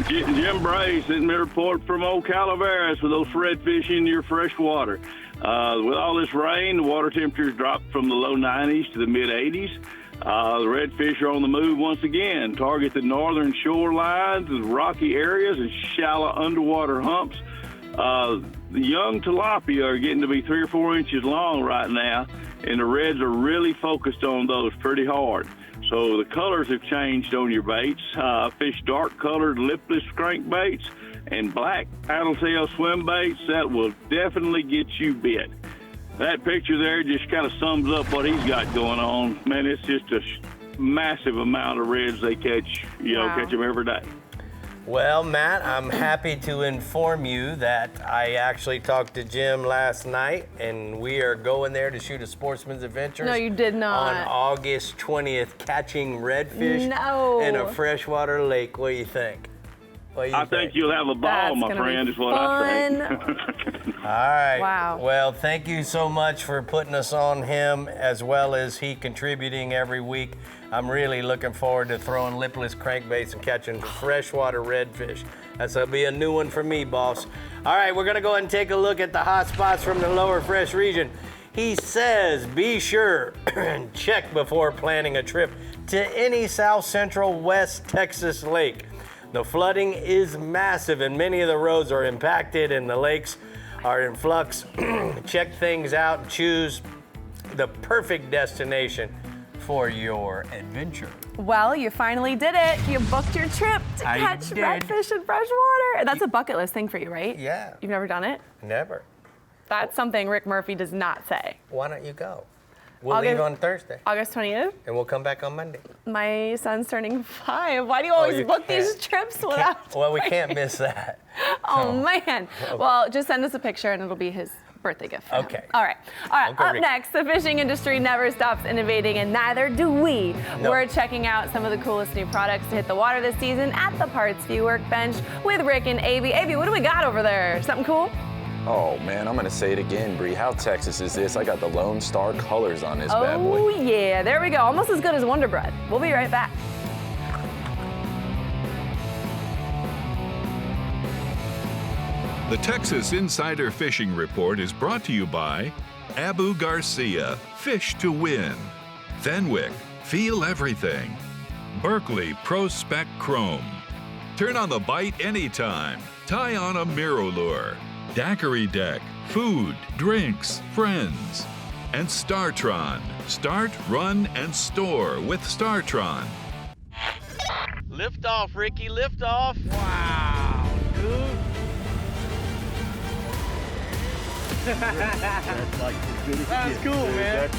Jim Bray sent me a report from old Calaveras with those redfish in your fresh water. With all this rain, the water temperatures dropped from the low 90s to the mid 80s. The redfish are on the move once again. Target the northern shorelines, the rocky areas, and shallow underwater humps. The young tilapia are getting to be 3 or 4 inches long right now, and the reds are really focused on those pretty hard. So the colors have changed on your baits. Fish dark-colored lipless crankbaits and black paddle-tail swim baits, that will definitely get you bit. That picture there just kind of sums up what he's got going on. Man, it's just a massive amount of reds they catch, catch them every day. Well, Matt, I'm happy to inform you that I actually talked to Jim last night, and we are going there to shoot a Sportsman's Adventures. No, you did not. On August 20th, catching redfish in a freshwater lake. What do you think? I think you'll have a ball, my friend, is what I think. All right. Wow. Well, thank you so much for putting us on him, as well as he contributing every week. I'm really looking forward to throwing lipless crankbaits and catching freshwater redfish. That's going to be a new one for me, boss. All right, we're going to go ahead and take a look at the hot spots from the lower fresh region. He says, be sure and check before planning a trip to any South Central West Texas lake. The flooding is massive and many of the roads are impacted and the lakes are in flux. Check things out and choose the perfect destination for your adventure. Well, you finally did it. You booked your trip to catch redfish in freshwater. That's a bucket list thing for you, right? Yeah. You've never done it? Never. That's something Rick Murphy does not say. Why don't you go? We'll leave on Thursday. August 20th? And we'll come back on Monday. My son's turning 5. Why do you always book these trips without? Well, we can't miss that. Oh, man. Okay. Well, just send us a picture and it'll be his birthday gift. Okay. All right. Up next, the fishing industry never stops innovating, and neither do we. No. We're checking out some of the coolest new products to hit the water this season at the Parts View Workbench with Rick and Avi. Avi, what do we got over there? Something cool? Oh man, I'm gonna say it again, Bree. How Texas is this? I got the Lone Star colors on this bad boy. Oh yeah, there we go. Almost as good as Wonder Bread. We'll be right back. The Texas Insider Fishing Report is brought to you by Abu Garcia, Fish to Win, Fenwick, Feel Everything, Berkeley Pro Spec Chrome, Turn on the bite anytime, tie on a Mirrolure, Daiquiri Deck, food, drinks, friends, and Startron. Start, run, and store with Startron. Lift off, Ricky, lift off. Wow, dude. That's like as good as That's cool, man.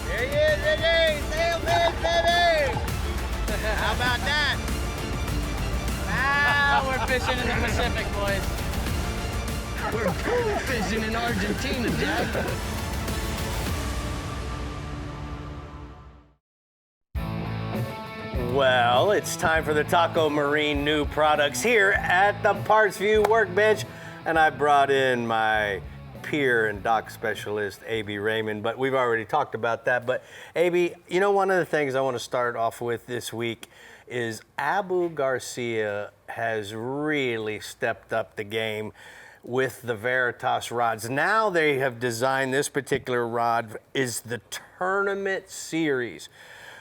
There he is, Ricky. Sailfish, baby. How about that? Ah, we're fishing in the Pacific, boys. We're pool fishing in Argentina, Dad. Well, it's time for the Taco Marine new products here at the Parts View Workbench. And I brought in my pier and dock specialist, A.B. Raymond, but we've already talked about that. But A.B., you know, one of the things I want to start off with this week is Abu Garcia has really stepped up the game with the Veritas rods. Now they have designed this particular rod is the tournament series.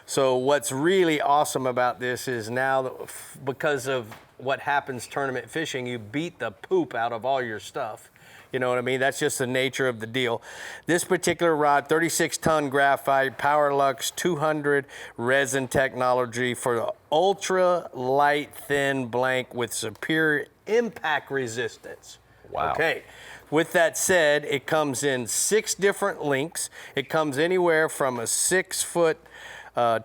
So what's really awesome about this is now, because of what happens tournament fishing, you beat the poop out of all your stuff. You know what I mean? That's just the nature of the deal. This particular rod, 36-ton graphite, Powerlux 200 resin technology for the ultra light thin blank with superior impact resistance. Wow. Okay. With that said, it comes in 6 different lengths. It comes anywhere from a 6-foot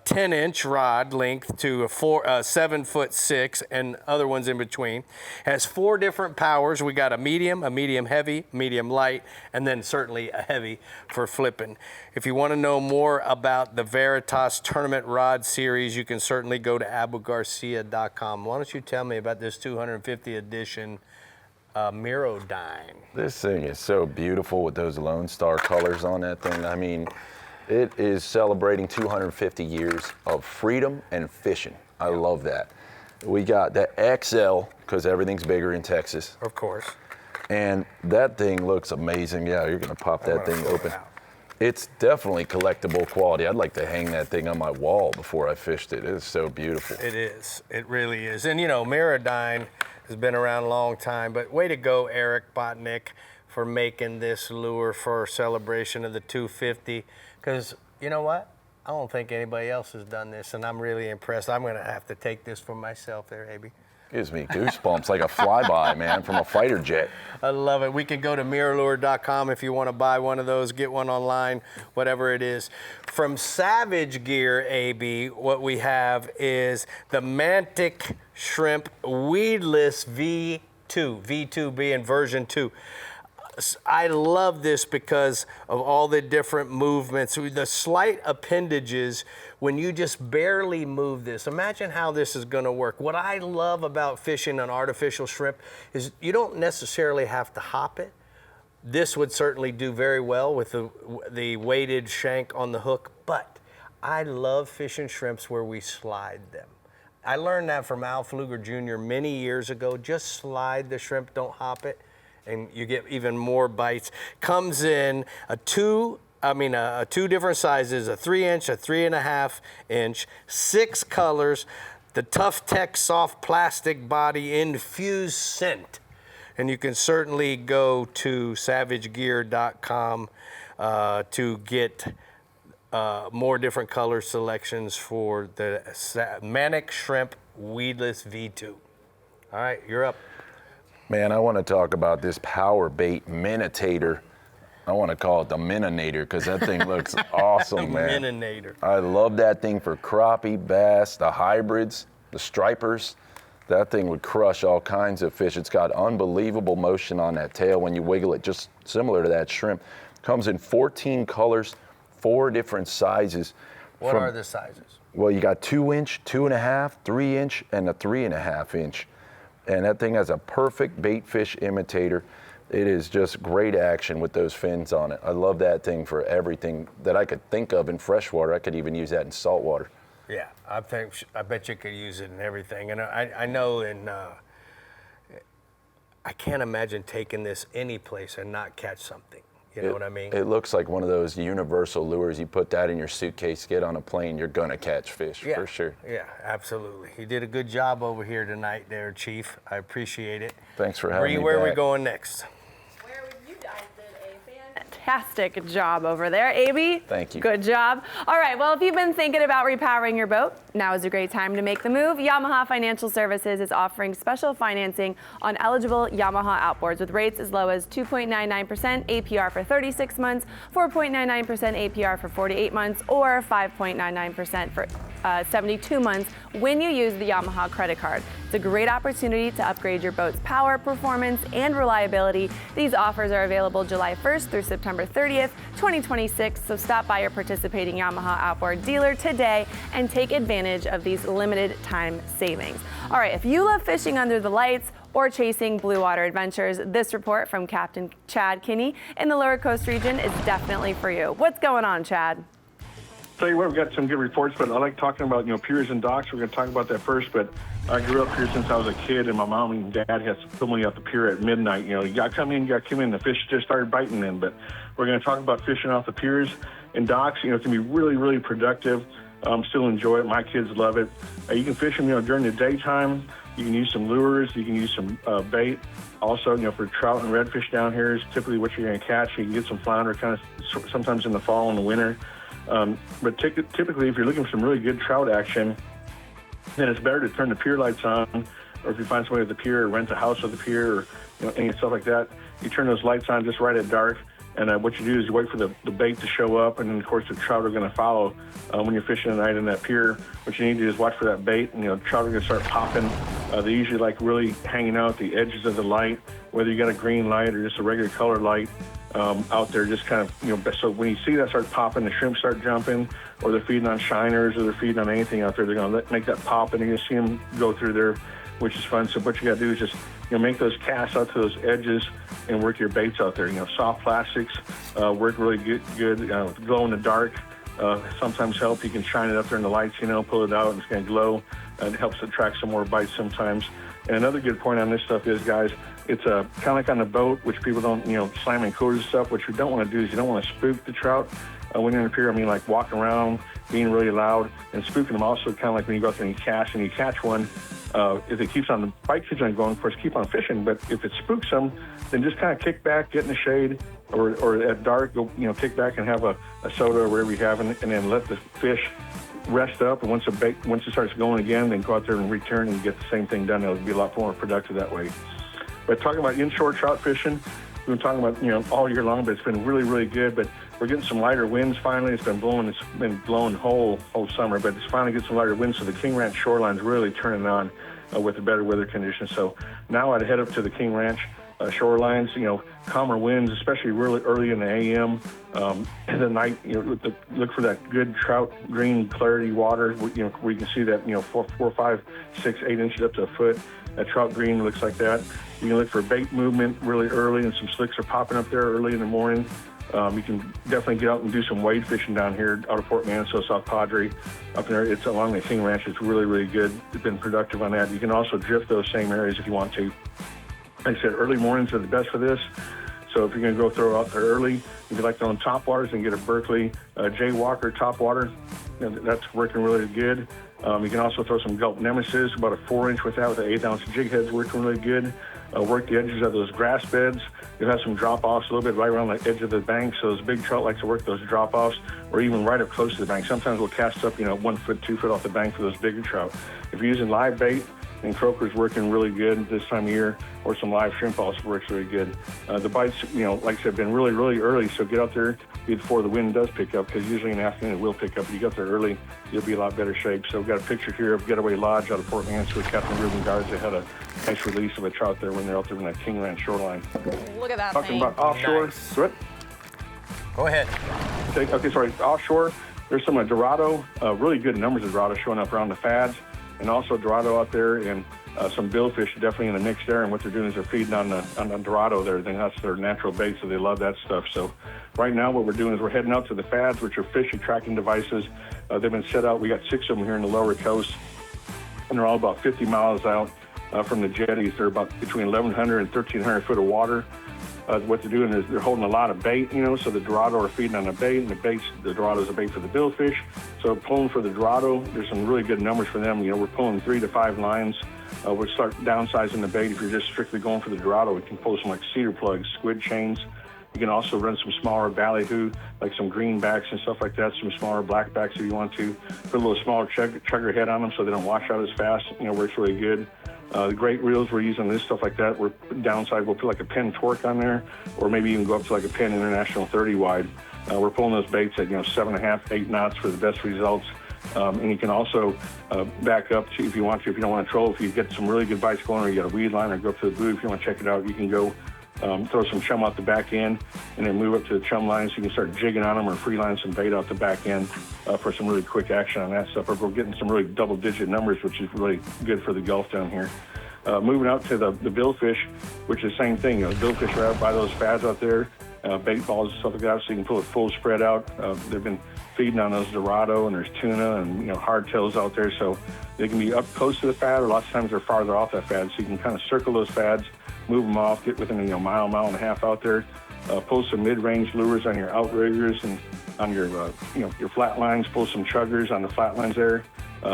10-inch rod length to a 7'6", and other ones in between. Has 4 different powers. We got a medium heavy, medium light, and then certainly a heavy for flipping. If you want to know more about the Veritas Tournament Rod Series, you can certainly go to abugarcia.com. Why don't you tell me about this 250 edition Mirodyne? This thing is so beautiful with those Lone Star colors on that thing. I mean, it is celebrating 250 years of freedom and fishing. I love that. We got the XL, because everything's bigger in Texas. Of course. And that thing looks amazing. Yeah, you're gonna pop that thing open. It's definitely collectible quality. I'd like to hang that thing on my wall before I fished it. It's so beautiful. It is. It really is. And you know, Mirodyne has been around a long time, but way to go, Eric Botnick, for making this lure for celebration of the 250. Because you know what? I don't think anybody else has done this, and I'm really impressed. I'm going to have to take this for myself there, AB. Gives me goosebumps like a flyby, man, from a fighter jet. I love it. We can go to mirrorlure.com if you want to buy one of those, get one online, whatever it is. From Savage Gear, AB, what we have is the Mantic Shrimp Weedless V2, V2 being version 2. I love this because of all the different movements, the slight appendages when you just barely move this. Imagine how this is going to work. What I love about fishing an artificial shrimp is you don't necessarily have to hop it. This would certainly do very well with the weighted shank on the hook, but I love fishing shrimps where we slide them. I learned that from Al Pfluger Jr. many years ago. Just slide the shrimp, don't hop it, and you get even more bites. Comes in two different sizes, a 3-inch, a 3.5-inch, 6 colors, the Tough Tech soft plastic body, infused scent. And you can certainly go to savagegear.com to get more different color selections for the Manic Shrimp Weedless V2. All right, you're up. Man, I want to talk about this power bait Minitator. I want to call it the Mininator because that thing looks awesome, man. Mininator. I love that thing for crappie, bass, the hybrids, the stripers. That thing would crush all kinds of fish. It's got unbelievable motion on that tail when you wiggle it, just similar to that shrimp. Comes in 14 colors, 4 different sizes. What are the sizes? Well, you got 2-inch, 2.5, 3-inch, and a 3.5-inch. And that thing has a perfect bait fish imitator. It is just great action with those fins on it. I love that thing for everything that I could think of in freshwater. I could even use that in saltwater. Yeah, I bet you could use it in everything. And I know I can't imagine taking this any place and not catch something. You know what I mean? It looks like one of those universal lures. You put that in your suitcase, get on a plane, you're gonna catch fish, for sure. Yeah, absolutely. You did a good job over here tonight there, Chief. I appreciate it. Thanks for having me Where are we back. going next? You guys did a fantastic job over there. AB? Thank you. Good job. All right, well, if you've been thinking about repowering your boat, now is a great time to make the move. Yamaha Financial Services is offering special financing on eligible Yamaha outboards with rates as low as 2.99% APR for 36 months, 4.99% APR for 48 months, or 5.99% for 72 months when you use the Yamaha credit card. It's a great opportunity to upgrade your boat's power, performance, and reliability. These offers are available July 1st through September 30th, 2026, so stop by your participating Yamaha outboard dealer today and take advantage of these limited time savings. All right, if you love fishing under the lights or chasing blue water adventures, this report from Captain Chad Kinney in the Lower Coast region is definitely for you. What's going on, Chad? Tell you what, we've got some good reports, but I like talking about, piers and docks. We're going to talk about that first, but I grew up here since I was a kid, and my mom and dad had to pull me out the pier at midnight. You got to come in, the fish just started biting then, but we're going to talk about fishing off the piers and docks. It can be really, really productive. Still enjoy it. My kids love it. You can fish them, during the daytime. You can use some lures. You can use some bait. Also, for trout and redfish down here is typically what you're going to catch. You can get some flounder kind of sometimes in the fall and the winter. But typically, if you're looking for some really good trout action, then it's better to turn the pier lights on, or if you find somebody at the pier, or rent a house at the pier, or any stuff like that, you turn those lights on just right at dark. And what you do is you wait for the bait to show up, and then of course the trout are going to follow when you're fishing at night in that pier. What you need to do is watch for that bait, and trout are going to start popping. They usually like really hanging out at the edges of the light, whether you got a green light or just a regular colored light out there, just kind of, so when you see that start popping, the shrimp start jumping, or they're feeding on shiners, or they're feeding on anything out there, they're going to make that pop, and you're going to see them go through there, which is fun. So what you got to do is just make those casts out to those edges and work your baits out there. Soft plastics work really good. Glow in the dark sometimes help. You can shine it up there in the lights, pull it out, and it's going to glow. And it helps attract some more bites sometimes. And another good point on this stuff is, guys, it's kind of like on the boat, which people don't, slam in coolers and stuff. What you don't want to do is you don't want to spook the trout when you're in the pier. I mean, like walking around, being really loud, and spooking them also kind of like when you go out there and you cast and you catch one. If it keeps on, the bite keeps on going, of course, keep on fishing. But if it spooks them, then just kind of kick back, get in the shade, or at dark, go, kick back and have a soda or whatever you have, and then let the fish rest up. And once it starts going again, then go out there and return and get the same thing done. It'll be a lot more productive that way. But talking about inshore trout fishing, we've been talking about all year long, but it's been really, really good. But we're getting some lighter winds finally. It's been blowing whole summer, but it's finally getting some lighter winds. So the King Ranch Shoreline's really turning on with the better weather conditions. So now I'd head up to the King Ranch shorelines, calmer winds, especially really early in the AM. In the night, look for that good trout green clarity water, where you can see that, 4, 5, 6, 8 inches up to a foot. That trout green looks like that. You can look for bait movement really early, and some slicks are popping up there early in the morning. You can definitely get out and do some wade fishing down here out of Port Manso, South Padre. Up there, it's along the King Ranch. It's really, really good. It's been productive on that. You can also drift those same areas if you want to. Like I said, early mornings are the best for this. So if you're going to go throw out there early, if you like to own top waters and get a Berkeley J. Walker top water, that's working really good. You can also throw some Gulp Nemesis, about a 4-inch with that, with an 1/8-ounce jig head's working really good. Work the edges of those grass beds. You'll have some drop-offs a little bit right around the edge of the bank, so those big trout like to work those drop-offs, or even right up close to the bank. Sometimes we'll cast up, 1 foot, 2 foot off the bank for those bigger trout. If you're using live bait, and croaker's working really good this time of year, or some live shrimp also works really good. The bites, like I said, been really, really early, so get out there before the wind does pick up, because usually in the afternoon it will pick up. If you get there early, you'll be in a lot better shape. So we've got a picture here of Getaway Lodge out of Port Manso with Captain Reuben Guards. They had a nice release of a trout there when they're out there in that King Ranch shoreline. Look at that Talking thing. about offshore. Nice. What? Go ahead. Okay, sorry. Offshore, there's some Dorado, really good numbers of Dorado showing up around the fads, and also Dorado out there, and some billfish definitely in the mix there. And what they're doing is they're feeding on the Dorado there. That's their natural bait, so they love that stuff. So right now what we're doing is we're heading out to the fads, which are fish tracking devices. They've been set out. We got 6 of them here in the lower coast, and they're all about 50 miles out from the jetties. They're about between 1,100 and 1,300 foot of water. What they're doing is they're holding a lot of bait, so the Dorado are feeding on the bait, and the Dorado is a bait for the billfish. So pulling for the Dorado, there's some really good numbers for them. We're pulling 3 to 5 lines. We'll start downsizing the bait. If you're just strictly going for the Dorado, we can pull some like cedar plugs, squid chains. You can also run some smaller ballyhoo, like some greenbacks and stuff like that, some smaller blackbacks if you want to. Put a little smaller chugger head on them so they don't wash out as fast. Works really good. The great reels we're using, this stuff like that, we're downside, we'll put like a Penn Torque on there, or maybe even go up to like a Penn International 30 wide. We're pulling those baits at 7.5, 8 knots for the best results. And you can also back up to, if you want to, if you don't want to troll, if you get some really good bites going, or you got a weed line, or go up to the boot, if you want to check it out, you can go throw some chum out the back end, and then move up to the chum line, so you can start jigging on them or free line some bait out the back end for some really quick action on that stuff. Or we're getting some really double-digit numbers, which is really good for the Gulf down here. Moving out to the billfish, which is the same thing. Billfish are out by those fads out there, bait balls and stuff like that, so you can pull it full spread out. They've been feeding on those Dorado, and there's tuna and hardtails out there, so they can be up close to the fad, or lots of times they're farther off that fad, so you can kind of circle those fads, move them off, get within a mile and a half out there, pull some mid-range lures on your outriggers and on your your flat lines, pull some chuggers on the flat lines there.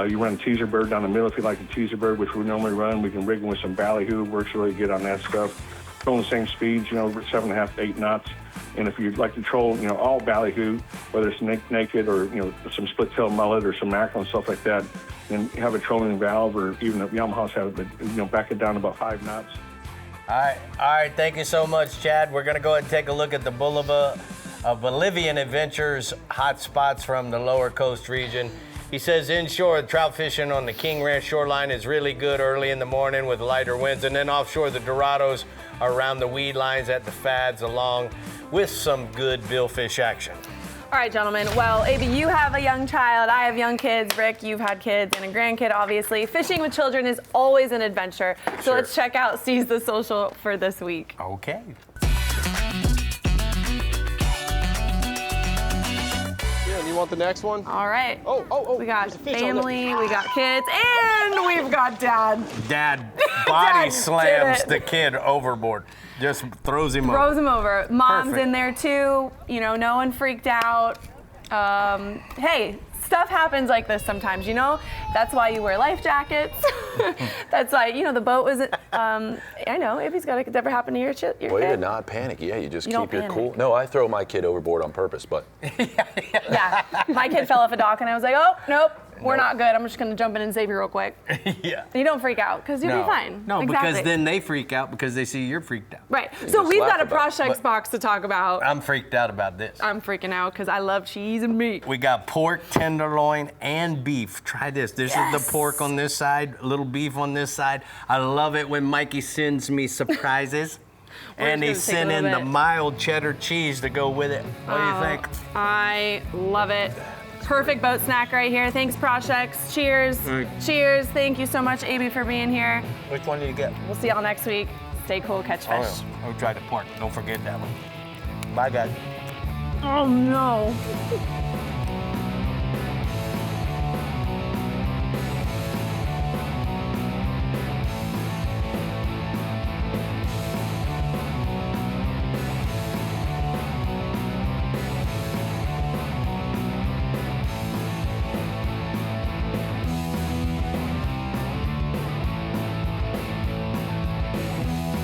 You run a teaser bird down the middle if you like a teaser bird, which we normally run. We can rig them with some ballyhoo, works really good on that stuff. Going the same speeds, 7.5 to 8 knots. And if you'd like to troll, all ballyhoo, whether it's naked or, some split-tail mullet or some mackerel and stuff like that, and have a trolling valve, or even if Yamaha's have it, but, back it down to about 5 knots. All right. Thank you so much, Chad. We're going to go ahead and take a look at the Bolivian Adventures hot spots from the lower coast region. He says inshore, trout fishing on the King Ranch shoreline is really good early in the morning with lighter winds, and then offshore the Dorados are around the weed lines at the fads along with some good billfish action. All right, gentlemen. Well, AB, you have a young child. I have young kids. Rick, you've had kids and a grandkid, obviously. Fishing with children is always an adventure. So let's check out Seize the Social for this week. Okay. You want the next one? All right. Oh. We got family, we got kids, and we've got dad. Dad body Dad slams did it. the kid overboard. Just throws him Throws over. him over. Mom's Perfect. in there too. You know, no one freaked out. Hey, stuff happens like this sometimes, you know? That's why you wear life jackets. That's why, you know, the boat was, I know, if he's got it, could ever happen to your kid. Way to not panic. Yeah, you just You don't keep your panic. cool. No, I throw my kid overboard on purpose, but Yeah, my kid fell off a dock and I was like, oh, nope, we're not good. I'm just gonna jump in and save you real quick. Yeah. You don't freak out, because you'll be fine. No, exactly. because then they freak out because they see you're freaked out. Right, You so just we've laugh got a about it. projects But- box to talk about. I'm freaked out about this. I'm freaking out because I love cheese and meat. We got pork, tenderloin, and beef. Try this. This is the pork on this side, a little beef on this side. I love it when Mikey sends me surprises. And just he gonna take a sent in little the bit. mild cheddar cheese to go with it. What do you think? I love it. Perfect boat snack right here. Thanks, Projects. Cheers. Mm. Cheers. Thank you so much, AB, for being here. Which one did you get? We'll see y'all next week. Stay cool, catch fish. Oh, yeah. I'll try the pork. Don't forget that one. Bye, guys. Oh no.